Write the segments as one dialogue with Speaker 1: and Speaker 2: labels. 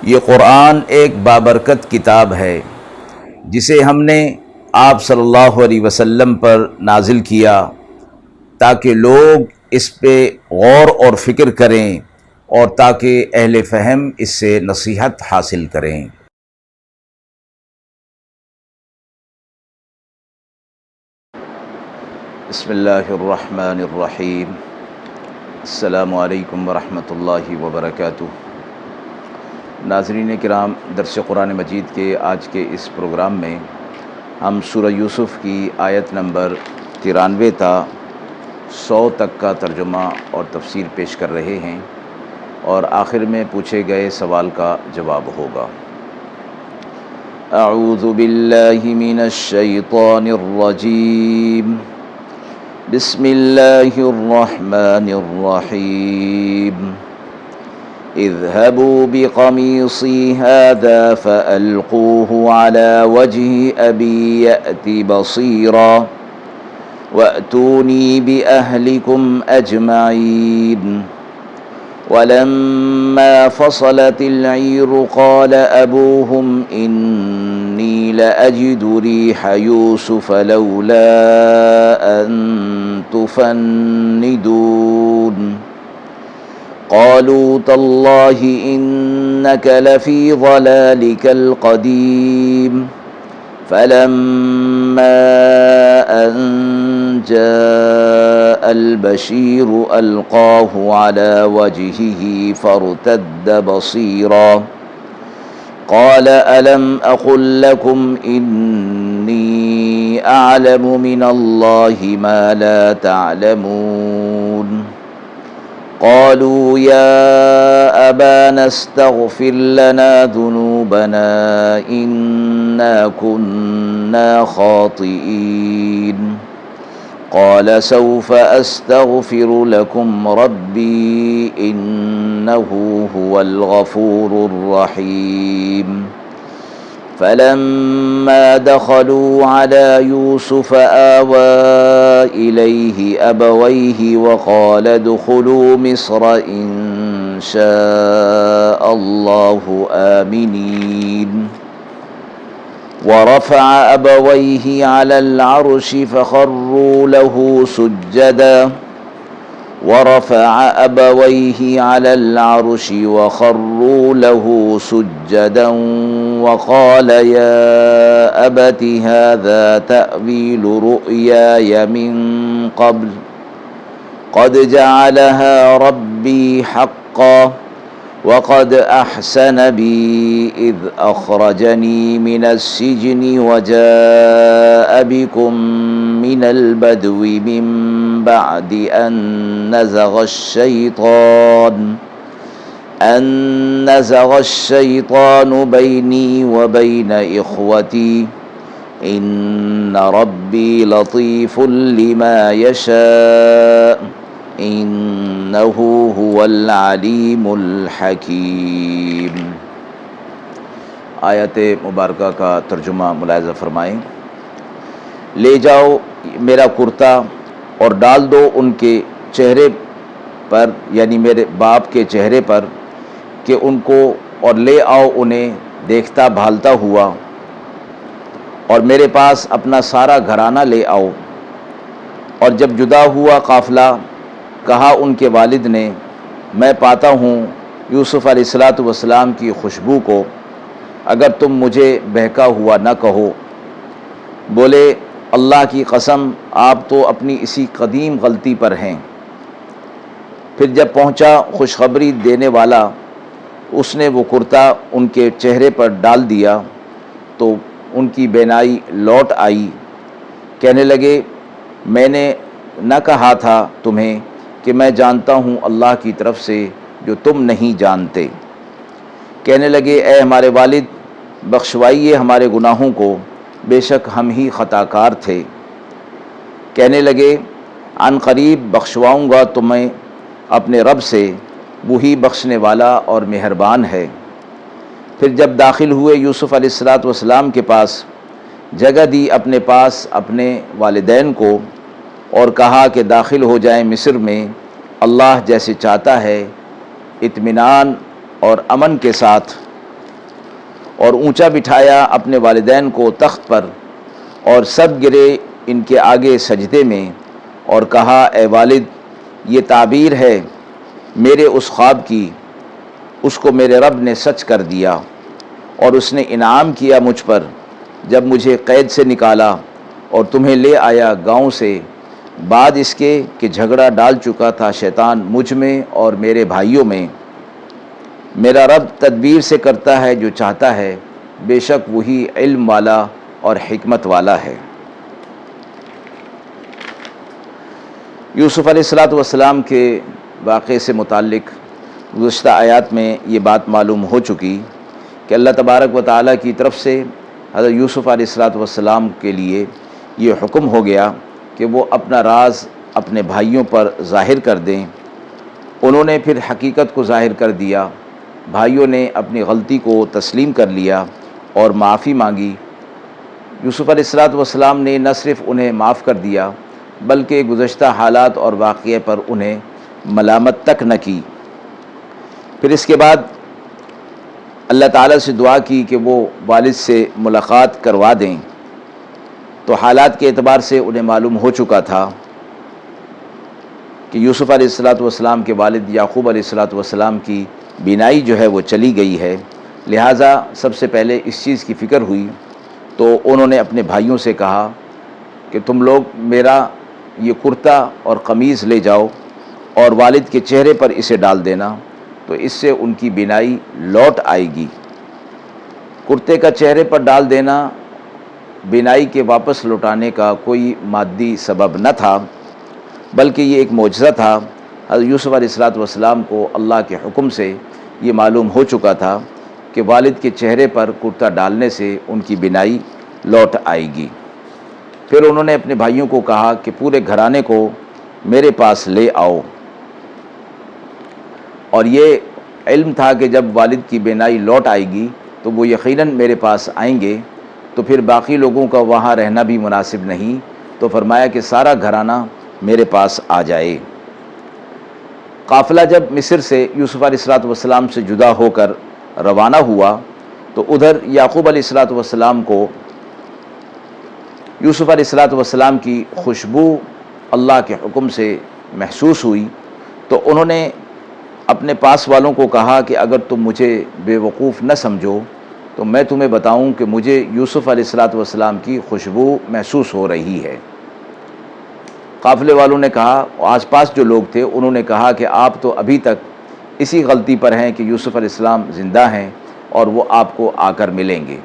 Speaker 1: یہ قرآن ایک بابرکت کتاب ہے جسے ہم نے آپ صلی اللہ علیہ وسلم پر نازل کیا تاکہ لوگ اس پہ غور اور فکر کریں اور تاکہ اہل فہم اس سے نصیحت حاصل کریں۔ بسم اللہ الرحمن الرحیم۔ السلام علیکم ورحمۃ اللہ وبرکاتہ۔ ناظرین کرام، درس قرآن مجید کے آج کے اس پروگرام میں ہم سورہ یوسف کی آیت نمبر 93 تا 100 تک کا ترجمہ اور تفسیر پیش کر رہے ہیں، اور آخر میں پوچھے گئے سوال کا جواب ہوگا۔ اعوذ باللہ من الشیطان الرجیم، بسم اللہ الرحمن الرحیم۔ اذهبوا بقميصي هذا فألقوه على وجه أبي يأت بصيرا وأتوني بأهلكم أجمعين۔ ولما فصلت العير قال أبوهم إني لأجد ريح يوسف لولا أن تفندون قالوا تالله إنك لفي ضلالك القديم۔ فلما أن جاء البشير ألقاه على وجهه فارتد بصيرا قال ألم أقل لكم إني أعلم من الله ما لا تعلمون۔ قالوا يا أبانا استغفر لنا ذنوبنا إنا كنا خاطئين۔ قال سوف أستغفر لكم ربي إنه هو الغفور الرحيم۔ فلما دخلوا على يوسف آوى إليه أبويه وقال ادخلوا مصر إن شاء الله آمنين۔ ورفع أبويه على العرش فخروا له سجدا وقال يا أبت هذا تأويل رؤياي من قبل قد جعلها ربي حقا وقد أحسن بي إذ أخرجني من السجن وجاء بكم من البدو من بعد أن نزغ الشيطان بيني وبين إخوتي إن ربي لطيف لما يشاء إنه هو العليم الحكيم۔ آیت مبارکہ کا ترجمہ ملاحظہ فرمائیں۔ لے جاؤ میرا کرتا اور ڈال دو ان کے چہرے پر، یعنی میرے باپ کے چہرے پر، کہ ان کو اور لے آؤ انہیں دیکھتا بھالتا ہوا، اور میرے پاس اپنا سارا گھرانہ لے آؤ۔ اور جب جدا ہوا قافلہ، کہا ان کے والد نے میں پاتا ہوں یوسف علیہ السلام کی خوشبو کو، اگر تم مجھے بہکا ہوا نہ کہو۔ بولے اللہ کی قسم آپ تو اپنی اسی قدیم غلطی پر ہیں۔ پھر جب پہنچا خوشخبری دینے والا، اس نے وہ کرتا ان کے چہرے پر ڈال دیا تو ان کی بینائی لوٹ آئی۔ کہنے لگے میں نے نہ کہا تھا تمہیں کہ میں جانتا ہوں اللہ کی طرف سے جو تم نہیں جانتے۔ کہنے لگے اے ہمارے والد، بخشوائیے ہمارے گناہوں کو، بے شک ہم ہی خطا کار تھے۔ کہنے لگے عن قریب بخشواؤں گا تمہیں اپنے رب سے، وہی بخشنے والا اور مہربان ہے۔ پھر جب داخل ہوئے یوسف علیہ السلام کے پاس، جگہ دی اپنے پاس اپنے والدین کو، اور کہا کہ داخل ہو جائیں مصر میں، اللہ جیسے چاہتا ہے، اطمینان اور امن کے ساتھ۔ اور اونچا بٹھایا اپنے والدین کو تخت پر، اور سب گرے ان کے آگے سجدے میں، اور کہا اے والد، یہ تعبیر ہے میرے اس خواب کی، اس کو میرے رب نے سچ کر دیا، اور اس نے انعام کیا مجھ پر جب مجھے قید سے نکالا اور تمہیں لے آیا گاؤں سے، بعد اس کے کہ جھگڑا ڈال چکا تھا شیطان مجھ میں اور میرے بھائیوں میں۔ میرا رب تدبیر سے کرتا ہے جو چاہتا ہے، بے شک وہی علم والا اور حکمت والا ہے۔ یوسف علیہ السلام کے واقعے سے متعلق گزشتہ آیات میں یہ بات معلوم ہو چکی کہ اللہ تبارک و تعالیٰ کی طرف سے حضرت یوسف علیہ السلام کے لیے یہ حکم ہو گیا کہ وہ اپنا راز اپنے بھائیوں پر ظاہر کر دیں۔ انہوں نے پھر حقیقت کو ظاہر کر دیا، بھائیوں نے اپنی غلطی کو تسلیم کر لیا اور معافی مانگی۔ یوسف علیہ السلام نے نہ صرف انہیں معاف کر دیا بلکہ گزشتہ حالات اور واقعے پر انہیں ملامت تک نہ کی۔ پھر اس کے بعد اللہ تعالیٰ سے دعا کی کہ وہ والد سے ملاقات کروا دیں، تو حالات کے اعتبار سے انہیں معلوم ہو چکا تھا کہ یوسف علیہ السلام کے والد یعقوب علیہ السلام کی بینائی جو ہے وہ چلی گئی ہے، لہٰذا سب سے پہلے اس چیز کی فکر ہوئی، تو انہوں نے اپنے بھائیوں سے کہا کہ تم لوگ میرا یہ کرتا اور قمیض لے جاؤ اور والد کے چہرے پر اسے ڈال دینا، تو اس سے ان کی بینائی لوٹ آئے گی۔ کرتے کا چہرے پر ڈال دینا بینائی کے واپس لوٹانے کا کوئی مادی سبب نہ تھا، بلکہ یہ ایک معجزہ تھا۔ حضرت یوسف علیہ السلام کو اللہ کے حکم سے یہ معلوم ہو چکا تھا کہ والد کے چہرے پر کرتا ڈالنے سے ان کی بینائی لوٹ آئے گی۔ پھر انہوں نے اپنے بھائیوں کو کہا کہ پورے گھرانے کو میرے پاس لے آؤ، اور یہ علم تھا کہ جب والد کی بینائی لوٹ آئے گی تو وہ یقیناً میرے پاس آئیں گے، تو پھر باقی لوگوں کا وہاں رہنا بھی مناسب نہیں، تو فرمایا کہ سارا گھرانہ میرے پاس آ جائے۔ قافلہ جب مصر سے یوسف علیہ السلام سے جدا ہو کر روانہ ہوا تو ادھر یعقوب علیہ السلام کو یوسف علیہ السلام کی خوشبو اللہ کے حکم سے محسوس ہوئی، تو انہوں نے اپنے پاس والوں کو کہا کہ اگر تم مجھے بے وقوف نہ سمجھو تو میں تمہیں بتاؤں کہ مجھے یوسف علیہ السلام کی خوشبو محسوس ہو رہی ہے۔ قافلے والوں نے کہا، آس پاس جو لوگ تھے انہوں نے کہا کہ آپ تو ابھی تک اسی غلطی پر ہیں کہ یوسف علیہ السلام زندہ ہیں اور وہ آپ کو آ کر ملیں گے۔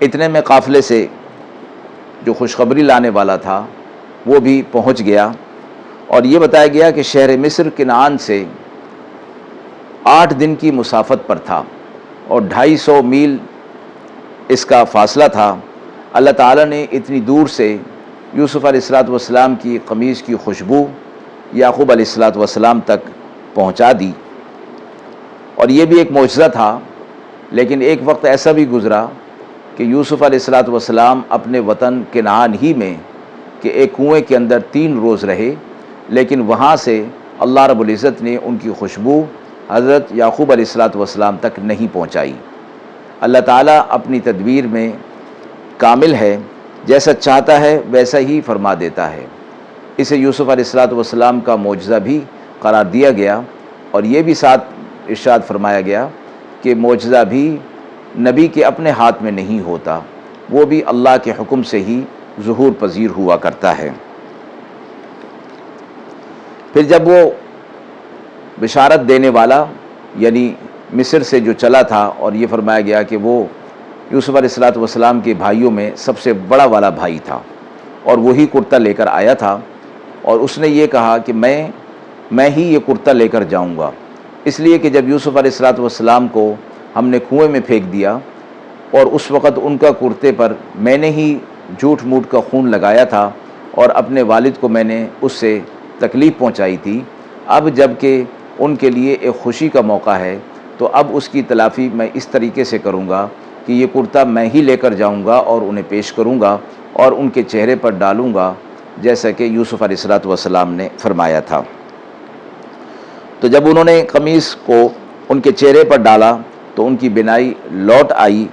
Speaker 1: اتنے میں قافلے سے جو خوشخبری لانے والا تھا وہ بھی پہنچ گیا، اور یہ بتایا گیا کہ شہر مصر کنعان سے 8 دن کی مسافت پر تھا اور 250 میل اس کا فاصلہ تھا۔ اللہ تعالیٰ نے اتنی دور سے یوسف علیہ السلام کی قمیض کی خوشبو یعقوب علیہ السلام تک پہنچا دی، اور یہ بھی ایک معجزہ تھا۔ لیکن ایک وقت ایسا بھی گزرا کہ یوسف علیہ السلام اپنے وطن کنعان ہی میں کہ ایک کنویں کے اندر 3 روز رہے، لیکن وہاں سے اللہ رب العزت نے ان کی خوشبو حضرت یعقوب علیہ السلام تک نہیں پہنچائی۔ اللہ تعالیٰ اپنی تدبیر میں کامل ہے، جیسا چاہتا ہے ویسا ہی فرما دیتا ہے۔ اسے یوسف علیہ السلام کا معجزہ بھی قرار دیا گیا، اور یہ بھی ساتھ ارشاد فرمایا گیا کہ معجزہ بھی نبی کے اپنے ہاتھ میں نہیں ہوتا، وہ بھی اللہ کے حکم سے ہی ظہور پذیر ہوا کرتا ہے۔ پھر جب وہ بشارت دینے والا یعنی مصر سے جو چلا تھا، اور یہ فرمایا گیا کہ وہ یوسف علیہ السلام کے بھائیوں میں سب سے بڑا والا بھائی تھا، اور وہی کرتا لے کر آیا تھا، اور اس نے یہ کہا کہ میں ہی یہ کرتا لے کر جاؤں گا، اس لیے کہ جب یوسف علیہ السلام کو ہم نے کنویں میں پھینک دیا اور اس وقت ان کا کرتے پر میں نے ہی جھوٹ موٹ کا خون لگایا تھا اور اپنے والد کو میں نے اس سے تکلیف پہنچائی تھی، اب جب کہ ان کے لیے ایک خوشی کا موقع ہے تو اب اس کی تلافی میں اس طریقے سے کروں گا کہ یہ کرتا میں ہی لے کر جاؤں گا اور انہیں پیش کروں گا اور ان کے چہرے پر ڈالوں گا، جیسا کہ یوسف علیہ السلام نے فرمایا تھا۔ تو جب انہوں نے قمیص کو ان کے چہرے پر ڈالا تو ان کی بینائی لوٹ آئی۔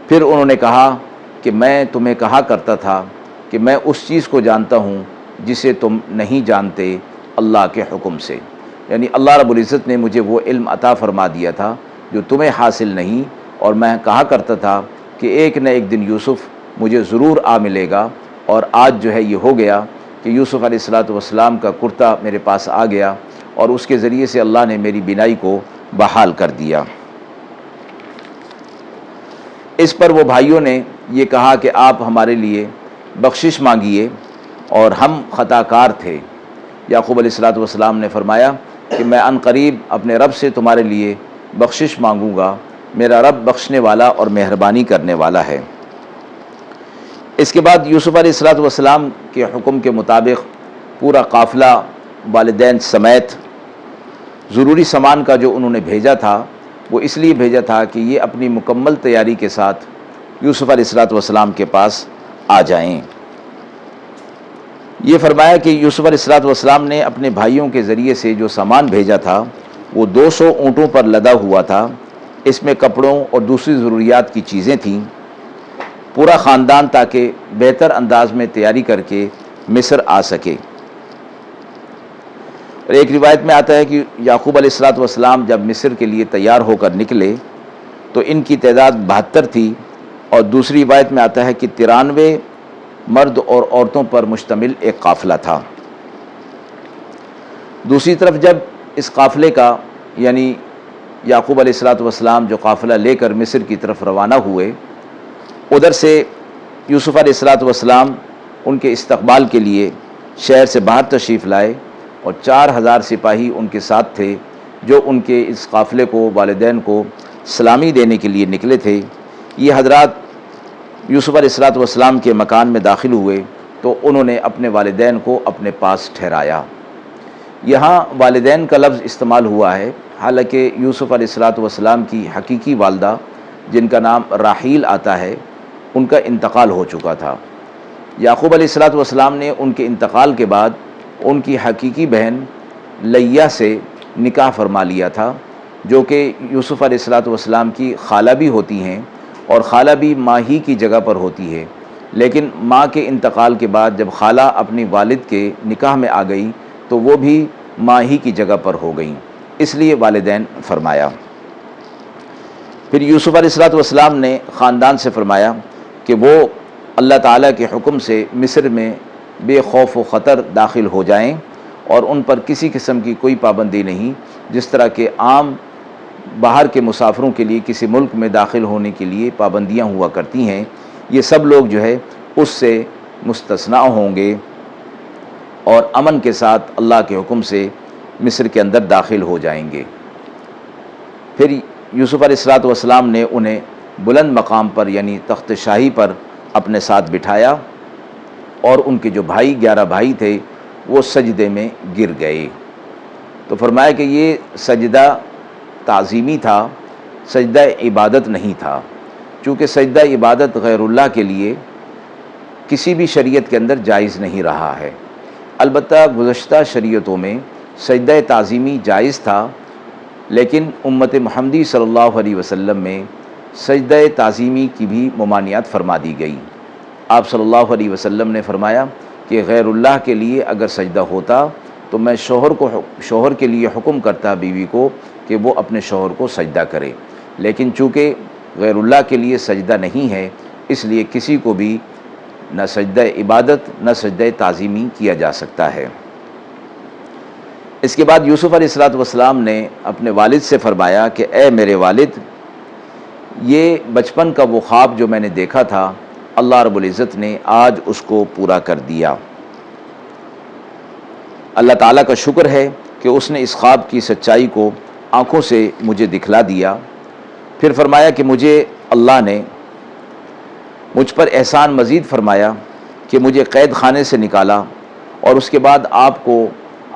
Speaker 1: پھر انہوں نے کہا کہ میں تمہیں کہا کرتا تھا کہ میں اس چیز کو جانتا ہوں جسے تم نہیں جانتے اللہ کے حکم سے، یعنی اللہ رب العزت نے مجھے وہ علم عطا فرما دیا تھا جو تمہیں حاصل نہیں، اور میں کہا کرتا تھا کہ ایک نہ ایک دن یوسف مجھے ضرور آ ملے گا، اور آج جو ہے یہ ہو گیا کہ یوسف علیہ السلام کا کرتا میرے پاس آ گیا، اور اس کے ذریعے سے اللہ نے میری بینائی کو بحال کر دیا۔ اس پر وہ بھائیوں نے یہ کہا کہ آپ ہمارے لیے بخشش مانگیے، اور ہم خطا کار تھے۔ یعقوب علیہ السلام نے فرمایا کہ میں عن قریب اپنے رب سے تمہارے لیے بخشش مانگوں گا، میرا رب بخشنے والا اور مہربانی کرنے والا ہے۔ اس کے بعد یوسف علیہ السلام کے حکم کے مطابق پورا قافلہ والدین سمیت ضروری سامان کا جو انہوں نے بھیجا تھا وہ اس لیے بھیجا تھا کہ یہ اپنی مکمل تیاری کے ساتھ یوسف علیہ السلام کے پاس آ جائیں۔ یہ فرمایا کہ یوسف علیہ السلام نے اپنے بھائیوں کے ذریعے سے جو سامان بھیجا تھا وہ 200 اونٹوں پر لدا ہوا تھا، اس میں کپڑوں اور دوسری ضروریات کی چیزیں تھیں۔ پورا خاندان تاکہ بہتر انداز میں تیاری کر کے مصر آ سکے۔ اور ایک روایت میں آتا ہے کہ یعقوب علیہ السلام جب مصر کے لیے تیار ہو کر نکلے تو ان کی تعداد 72 تھی، اور دوسری روایت میں آتا ہے کہ 93 مرد اور عورتوں پر مشتمل ایک قافلہ تھا۔ دوسری طرف جب اس قافلے کا یعنی یعقوب علیہ السلام جو قافلہ لے کر مصر کی طرف روانہ ہوئے، ادھر سے یوسف علیہ السلام ان کے استقبال کے لیے شہر سے باہر تشریف لائے، اور 4000 سپاہی ان کے ساتھ تھے جو ان کے اس قافلے کو والدین کو سلامی دینے کے لیے نکلے تھے۔ یہ حضرات یوسف علیہ السلام کے مکان میں داخل ہوئے تو انہوں نے اپنے والدین کو اپنے پاس ٹھہرایا۔ یہاں والدین کا لفظ استعمال ہوا ہے، حالانکہ یوسف علیہ السلام کی حقیقی والدہ جن کا نام راحیل آتا ہے ان کا انتقال ہو چکا تھا۔ یعقوب علیہ السلام نے ان کے انتقال کے بعد ان کی حقیقی بہن لیہ سے نکاح فرما لیا تھا، جو کہ یوسف علیہ السلام کی خالہ بھی ہوتی ہیں، اور خالہ بھی ماں ہی کی جگہ پر ہوتی ہے، لیکن ماں کے انتقال کے بعد جب خالہ اپنی والد کے نکاح میں آ گئی تو وہ بھی ماں ہی کی جگہ پر ہو گئیں، اس لیے والدین فرمایا۔ پھر یوسف علیہ السلام نے خاندان سے فرمایا کہ وہ اللہ تعالیٰ کے حکم سے مصر میں بے خوف و خطر داخل ہو جائیں، اور ان پر کسی قسم کی کوئی پابندی نہیں، جس طرح کہ عام باہر کے مسافروں کے لیے کسی ملک میں داخل ہونے کے لیے پابندیاں ہوا کرتی ہیں، یہ سب لوگ جو ہے اس سے مستثنیٰ ہوں گے، اور امن کے ساتھ اللہ کے حکم سے مصر کے اندر داخل ہو جائیں گے۔ پھر یوسف علیہ السلام نے انہیں بلند مقام پر یعنی تخت شاہی پر اپنے ساتھ بٹھایا، اور ان کے جو 11 بھائی تھے وہ سجدے میں گر گئے۔ تو فرمایا کہ یہ سجدہ تعظیمی تھا، سجدہ عبادت نہیں تھا، چونکہ سجدہ عبادت غیر اللہ کے لیے کسی بھی شریعت کے اندر جائز نہیں رہا ہے۔ البتہ گزشتہ شریعتوں میں سجدہ تعظیمی جائز تھا، لیکن امت محمدی صلی اللہ علیہ وسلم میں سجدہ تعظیمی کی بھی ممانعت فرما دی گئی۔ آپ صلی اللہ علیہ وسلم نے فرمایا کہ غیر اللہ کے لیے اگر سجدہ ہوتا تو میں شوہر کے لیے حکم کرتا بیوی کو کہ وہ اپنے شوہر کو سجدہ کرے، لیکن چونکہ غیر اللہ کے لیے سجدہ نہیں ہے، اس لیے کسی کو بھی نہ سجدہ عبادت نہ سجدہ تعظیمی کیا جا سکتا ہے۔ اس کے بعد یوسف علیہ السلام نے اپنے والد سے فرمایا کہ اے میرے والد، یہ بچپن کا وہ خواب جو میں نے دیکھا تھا اللہ رب العزت نے آج اس کو پورا کر دیا۔ اللہ تعالیٰ کا شکر ہے کہ اس نے اس خواب کی سچائی کو آنکھوں سے مجھے دکھلا دیا۔ پھر فرمایا کہ مجھے اللہ نے مجھ پر احسان مزید فرمایا کہ مجھے قید خانے سے نکالا، اور اس کے بعد آپ کو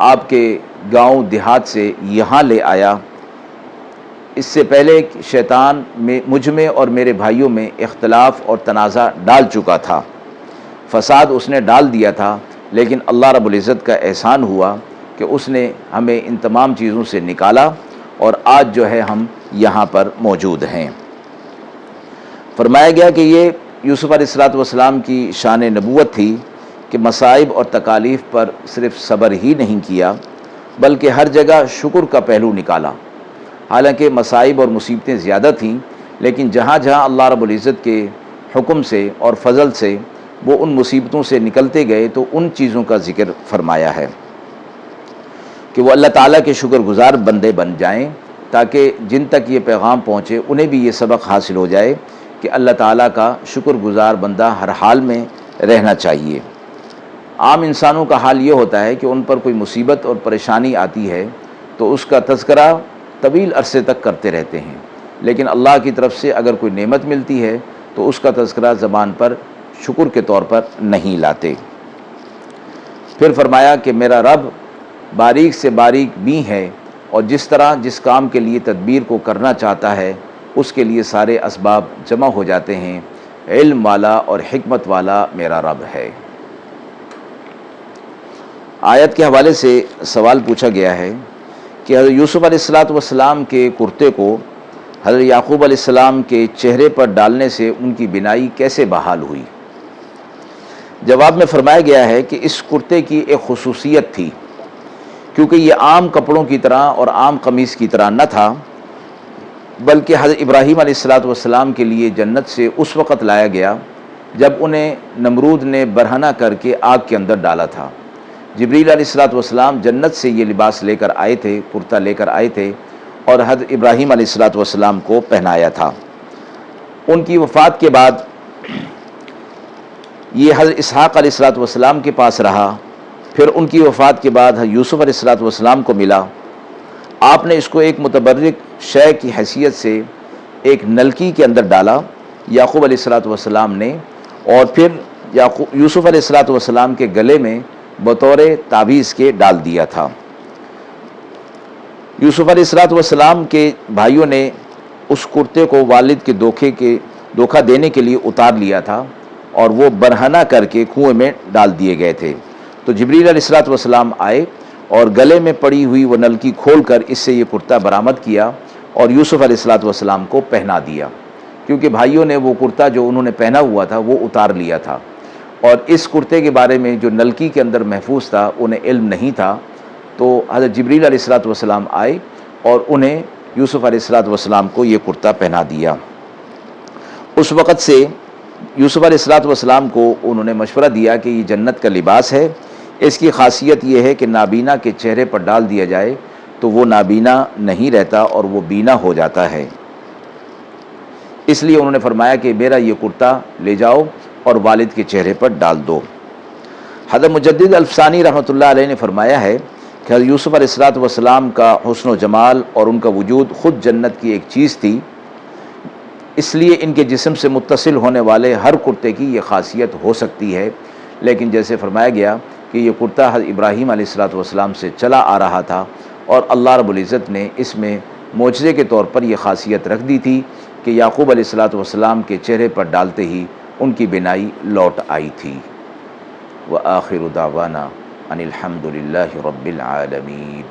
Speaker 1: آپ کے گاؤں دیہات سے یہاں لے آیا۔ اس سے پہلے شیطان مجھ میں اور میرے بھائیوں میں اختلاف اور تنازع ڈال چکا تھا، فساد اس نے ڈال دیا تھا، لیکن اللہ رب العزت کا احسان ہوا کہ اس نے ہمیں ان تمام چیزوں سے نکالا، اور آج جو ہے ہم یہاں پر موجود ہیں۔ فرمایا گیا کہ یہ یوسف علیہ السلام کی شان نبوت تھی کہ مصائب اور تکالیف پر صرف صبر ہی نہیں کیا بلکہ ہر جگہ شکر کا پہلو نکالا۔ حالانکہ مصائب اور مصیبتیں زیادہ تھیں، لیکن جہاں جہاں اللہ رب العزت کے حکم سے اور فضل سے وہ ان مصیبتوں سے نکلتے گئے تو ان چیزوں کا ذکر فرمایا ہے کہ وہ اللہ تعالیٰ کے شکر گزار بندے بن جائیں، تاکہ جن تک یہ پیغام پہنچے انہیں بھی یہ سبق حاصل ہو جائے کہ اللہ تعالیٰ کا شکر گزار بندہ ہر حال میں رہنا چاہیے۔ عام انسانوں کا حال یہ ہوتا ہے کہ ان پر کوئی مصیبت اور پریشانی آتی ہے تو اس کا تذکرہ طویل عرصے تک کرتے رہتے ہیں، لیکن اللہ کی طرف سے اگر کوئی نعمت ملتی ہے تو اس کا تذکرہ زبان پر شکر کے طور پر نہیں لاتے۔ پھر فرمایا کہ میرا رب باریک سے باریک بھی ہے، اور جس طرح جس کام کے لیے تدبیر کو کرنا چاہتا ہے اس کے لیے سارے اسباب جمع ہو جاتے ہیں۔ علم والا اور حکمت والا میرا رب ہے۔ آیت کے حوالے سے سوال پوچھا گیا ہے کہ حضرت یوسف علیہ السلام کے کرتے کو حضرت یعقوب علیہ السلام کے چہرے پر ڈالنے سے ان کی بینائی کیسے بحال ہوئی؟ جواب میں فرمایا گیا ہے کہ اس کرتے کی ایک خصوصیت تھی، کیونکہ یہ عام کپڑوں کی طرح اور عام قمیص کی طرح نہ تھا، بلکہ حضرت ابراہیم علیہ السلام کے لیے جنت سے اس وقت لایا گیا جب انہیں نمرود نے برہنہ کر کے آگ کے اندر ڈالا تھا۔ جبریل علیہ السلام جنت سے یہ لباس لے کر آئے تھے، کرتا لے کر آئے تھے اور حضرت ابراہیم علیہ السلام کو پہنایا تھا۔ ان کی وفات کے بعد یہ حضرت اسحاق علیہ السلام کے پاس رہا، پھر ان کی وفات کے بعد حضرت یوسف علیہ السلام کو ملا۔ آپ نے اس کو ایک متبرک شے کی حیثیت سے ایک نلکی کے اندر ڈالا یعقوب علیہ السلام نے، اور پھر یوسف علیہ السلام کے گلے میں بطور تعویذ کے ڈال دیا تھا۔ یوسف علیہ السلام کے بھائیوں نے اس کرتے کو والد کے دھوکہ دینے کے لیے اتار لیا تھا اور وہ برہنہ کر کے کنویں میں ڈال دیے گئے تھے۔ تو جبریل علیہ السلام آئے اور گلے میں پڑی ہوئی وہ نلکی کھول کر اس سے یہ کرتا برآمد کیا اور یوسف علیہ السلام کو پہنا دیا، کیونکہ بھائیوں نے وہ کرتا جو انہوں نے پہنا ہوا تھا وہ اتار لیا تھا، اور اس کرتے کے بارے میں جو نلکی کے اندر محفوظ تھا انہیں علم نہیں تھا۔ تو حضرت جبریل علیہ السلام آئے اور انہیں یوسف علیہ السلام کو یہ کرتا پہنا دیا۔ اس وقت سے یوسف علیہ السلام کو انہوں نے مشورہ دیا کہ یہ جنت کا لباس ہے، اس کی خاصیت یہ ہے کہ نابینا کے چہرے پر ڈال دیا جائے تو وہ نابینا نہیں رہتا اور وہ بینا ہو جاتا ہے۔ اس لیے انہوں نے فرمایا کہ میرا یہ کرتا لے جاؤ اور والد کے چہرے پر ڈال دو۔ حضرت مجدد الفسانی رحمۃ اللہ علیہ نے فرمایا ہے کہ حضرت یوسف علیہ السلام کا حسن و جمال اور ان کا وجود خود جنت کی ایک چیز تھی، اس لیے ان کے جسم سے متصل ہونے والے ہر کرتے کی یہ خاصیت ہو سکتی ہے، لیکن جیسے فرمایا گیا کہ یہ کرتا حضرت ابراہیم علیہ السلام سے چلا آ رہا تھا، اور اللہ رب العزت نے اس میں معجزے کے طور پر یہ خاصیت رکھ دی تھی کہ یعقوب علیہ السلام کے چہرے پر ڈالتے ہی ان کی بینائی لوٹ آئی تھی۔ وآخر دعوانا ان الحمد للہ رب العالمین۔